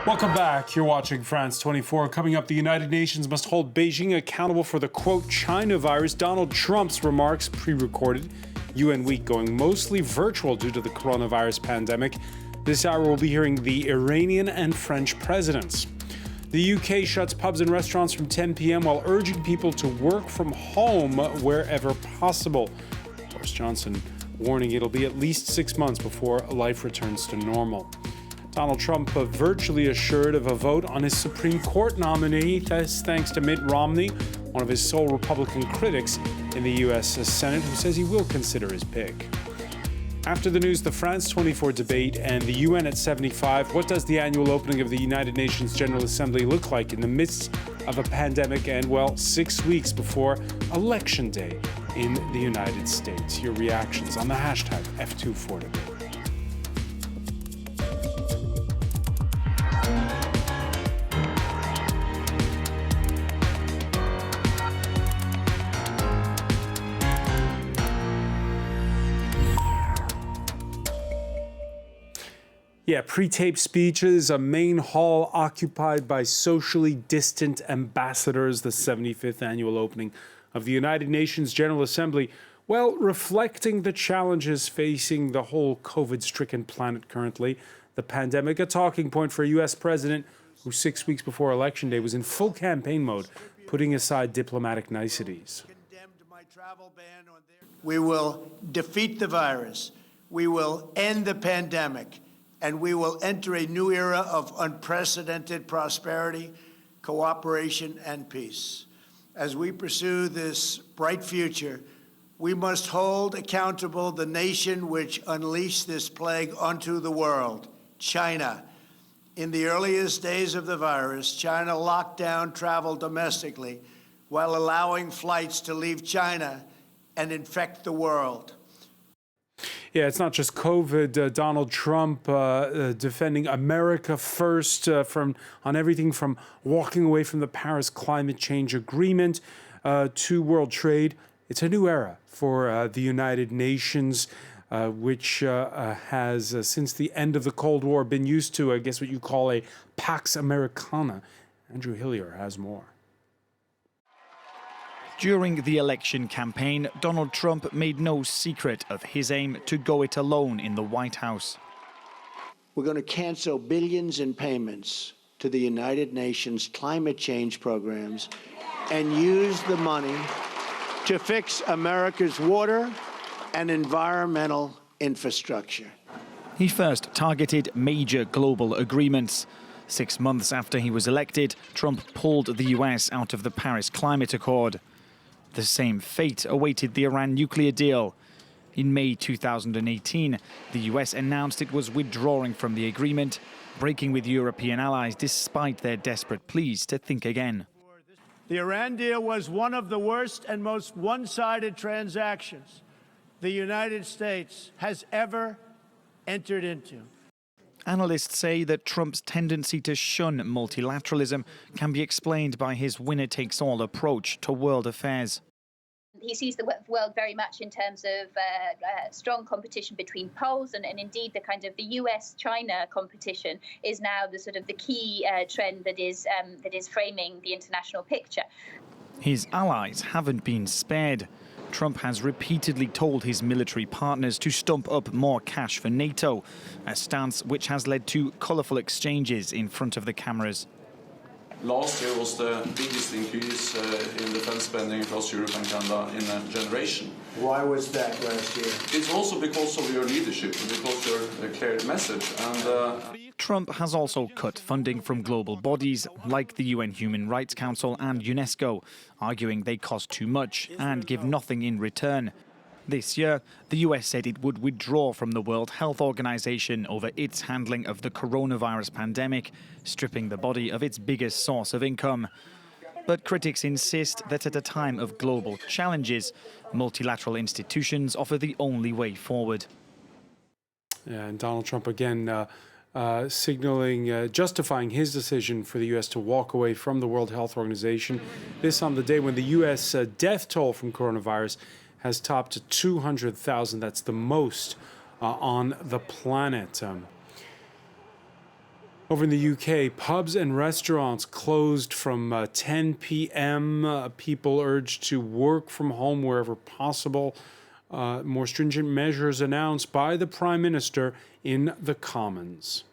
Welcome back. You're watching France 24. Coming up, the United Nations must hold Beijing accountable for the, quote, China virus. Donald Trump's remarks pre-recorded. UN week going mostly virtual due to the coronavirus pandemic. This hour, we'll be hearing the Iranian and French presidents. The UK shuts pubs and restaurants from 10 p.m. while urging people to work from home wherever possible. Boris Johnson warning it'll be at least 6 months before life returns to normal. Donald Trump virtually assured of a vote on his Supreme Court nominee, thanks to Mitt Romney, one of his sole Republican critics in the U.S. Senate, who says he will consider his pick. After the news, the France 24 debate and the UN at 75. What does the annual opening of the United Nations General Assembly look like in the midst of a pandemic and, well, 6 weeks before Election Day in the United States? Your reactions on the hashtag F24debate. Yeah, pre-taped speeches, a main hall occupied by socially distant ambassadors, the 75th annual opening of the United Nations General Assembly, well, reflecting the challenges facing the whole COVID-stricken planet currently. The pandemic, a talking point for a U.S. president who 6 weeks before Election Day was in full campaign mode, putting aside diplomatic niceties. We will defeat the virus. We will end the pandemic. And we will enter a new era of unprecedented prosperity, cooperation, and peace. As we pursue this bright future, we must hold accountable the nation which unleashed this plague onto the world, China. In the earliest days of the virus, China locked down travel domestically while allowing flights to leave China and infect the world. Yeah, it's not just COVID. Donald Trump defending America first on everything from walking away from the Paris climate change agreement to world trade. It's a new era for the United Nations, which has, since the end of the Cold War, been used to, I guess, what you call a Pax Americana. Andrew Hillier has more. During the election campaign, Donald Trump made no secret of his aim to go it alone in the White House. We're going to cancel billions in payments to the United Nations climate change programs and use the money to fix America's water and environmental infrastructure. He first targeted major global agreements. 6 months after he was elected, Trump pulled the US out of the Paris Climate Accord. The same fate awaited the Iran nuclear deal. In May 2018, the US announced it was withdrawing from the agreement, breaking with European allies despite their desperate pleas to think again. The Iran deal was one of the worst and most one-sided transactions the United States has ever entered into. Analysts say that Trump's tendency to shun multilateralism can be explained by his winner-takes-all approach to world affairs. He sees the world very much in terms of strong competition between poles, and indeed the kind of the US-China competition is now the sort of the key trend that is framing the international picture. His allies haven't been spared. Trump has repeatedly told his military partners to stump up more cash for NATO, a stance which has led to colourful exchanges in front of the cameras. Last year was the biggest increase in defense spending across Europe and Canada in a generation. Why was that last year? It's also because of your leadership, because of your clear message. And Trump has also cut funding from global bodies like the UN Human Rights Council and UNESCO, arguing they cost too much and give nothing in return. This year, the US said it would withdraw from the World Health Organization over its handling of the coronavirus pandemic, stripping the body of its biggest source of income. But critics insist that at a time of global challenges, multilateral institutions offer the only way forward. Yeah, and Donald Trump again signaling, justifying his decision for the U.S. to walk away from the World Health Organization. This on the day when the U.S. Death toll from coronavirus has topped 200,000. That's the most on the planet. Over in the UK, pubs and restaurants closed from 10 p.m. People urged to work from home wherever possible. More stringent measures announced by the Prime Minister in the Commons.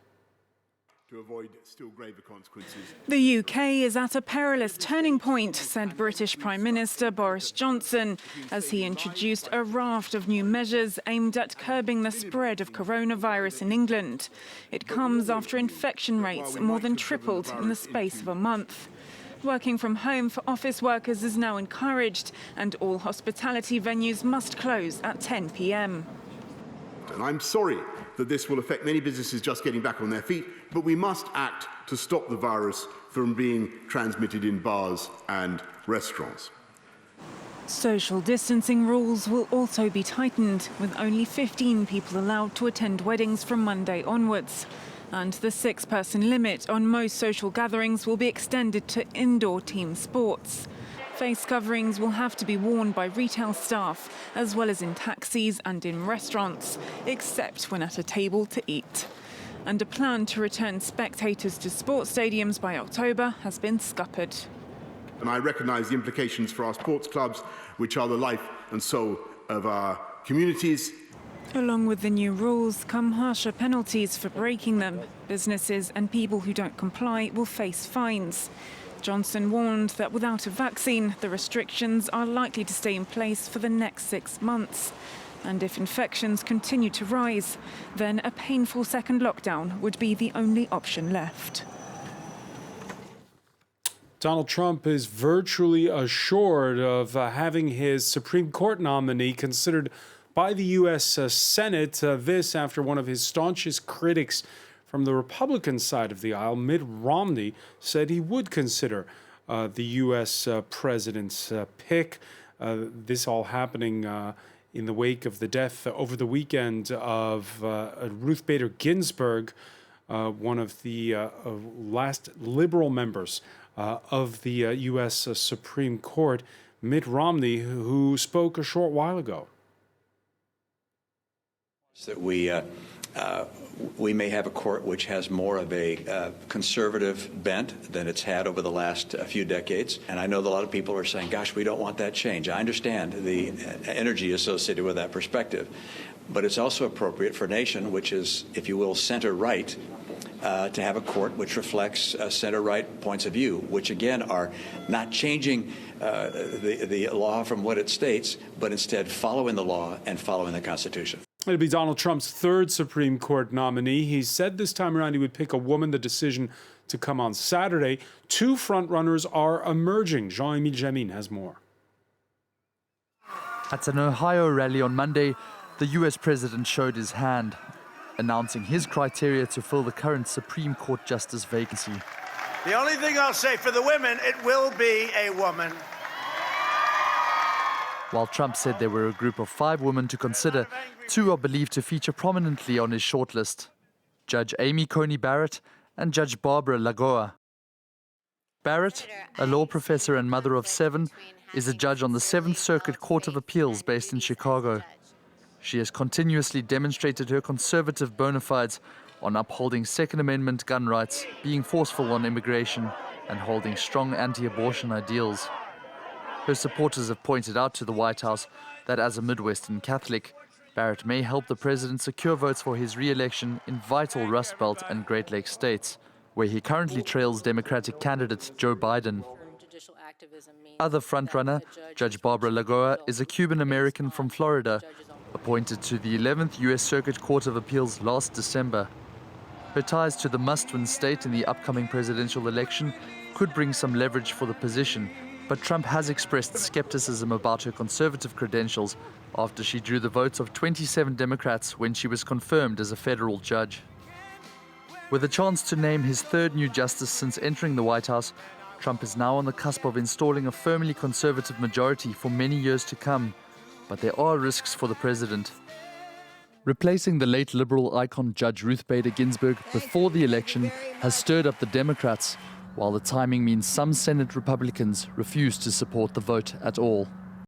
To avoid still graver consequences. The UK is at a perilous turning point, said British Prime Minister Boris Johnson, as he introduced a raft of new measures aimed at curbing the spread of coronavirus in England. It comes after infection rates more than tripled in the space of a month. Working from home for office workers is now encouraged, and all hospitality venues must close at 10 p.m. And I'm sorry that this will affect many businesses just getting back on their feet, but we must act to stop the virus from being transmitted in bars and restaurants. Social distancing rules will also be tightened, with only 15 people allowed to attend weddings from Monday onwards. And the 6-person limit on most social gatherings will be extended to indoor team sports. Face coverings will have to be worn by retail staff, as well as in taxis and in restaurants, except when at a table to eat. And a plan to return spectators to sports stadiums by October has been scuppered. And I recognise the implications for our sports clubs, which are the life and soul of our communities. Along with the new rules come harsher penalties for breaking them. Businesses and people who don't comply will face fines. Johnson warned that without a vaccine, the restrictions are likely to stay in place for the next 6 months. And if infections continue to rise, then a painful second lockdown would be the only option left. Donald Trump is virtually assured of having his Supreme Court nominee considered by the U.S. Senate. This after one of his staunchest critics from the Republican side of the aisle, Mitt Romney, said he would consider the U.S. president's pick. This all happening in the wake of the death over the weekend of Ruth Bader Ginsburg, one of the last liberal members of the U.S. Supreme Court. Mitt Romney, who spoke a short while ago. That we may have a court which has more of a conservative bent than it's had over the last few decades. And I know that a lot of people are saying, gosh, we don't want that change. I understand the energy associated with that perspective. But it's also appropriate for a nation which is, if you will, center-right, to have a court which reflects center-right points of view, which, again, are not changing the law from what it states, but instead following the law and following the Constitution. It'll be Donald Trump's third Supreme Court nominee. He said this time around he would pick a woman. The decision to come on Saturday. 2 frontrunners are emerging. Jean-Émile Jamin has more. At an Ohio rally on Monday, the U.S. president showed his hand, announcing his criteria to fill the current Supreme Court justice vacancy. The only thing I'll say for the women, it will be a woman. While Trump said there were a group of 5 women to consider, 2 are believed to feature prominently on his shortlist: Judge Amy Coney Barrett and Judge Barbara Lagoa. Barrett, a law professor and mother of 7, is a judge on the 7th Circuit Court of Appeals based in Chicago. She has continuously demonstrated her conservative bona fides on upholding Second Amendment gun rights, being forceful on immigration, and holding strong anti-abortion ideals. Her supporters have pointed out to the White House that as a Midwestern Catholic, Barrett may help the president secure votes for his re-election in vital Rust Belt and Great Lakes states, where he currently trails Democratic candidate Joe Biden. Other frontrunner, Judge Barbara Lagoa, is a Cuban-American from Florida, appointed to the 11th U.S. Circuit Court of Appeals last December. Her ties to the must-win state in the upcoming presidential election could bring some leverage for the position, but Trump has expressed skepticism about her conservative credentials after she drew the votes of 27 Democrats when she was confirmed as a federal judge. With a chance to name his 3rd new justice since entering the White House, Trump is now on the cusp of installing a firmly conservative majority for many years to come, but there are risks for the president. Replacing the late liberal icon Judge Ruth Bader Ginsburg before the election has stirred up the Democrats, while the timing means some Senate Republicans refuse to support the vote at all.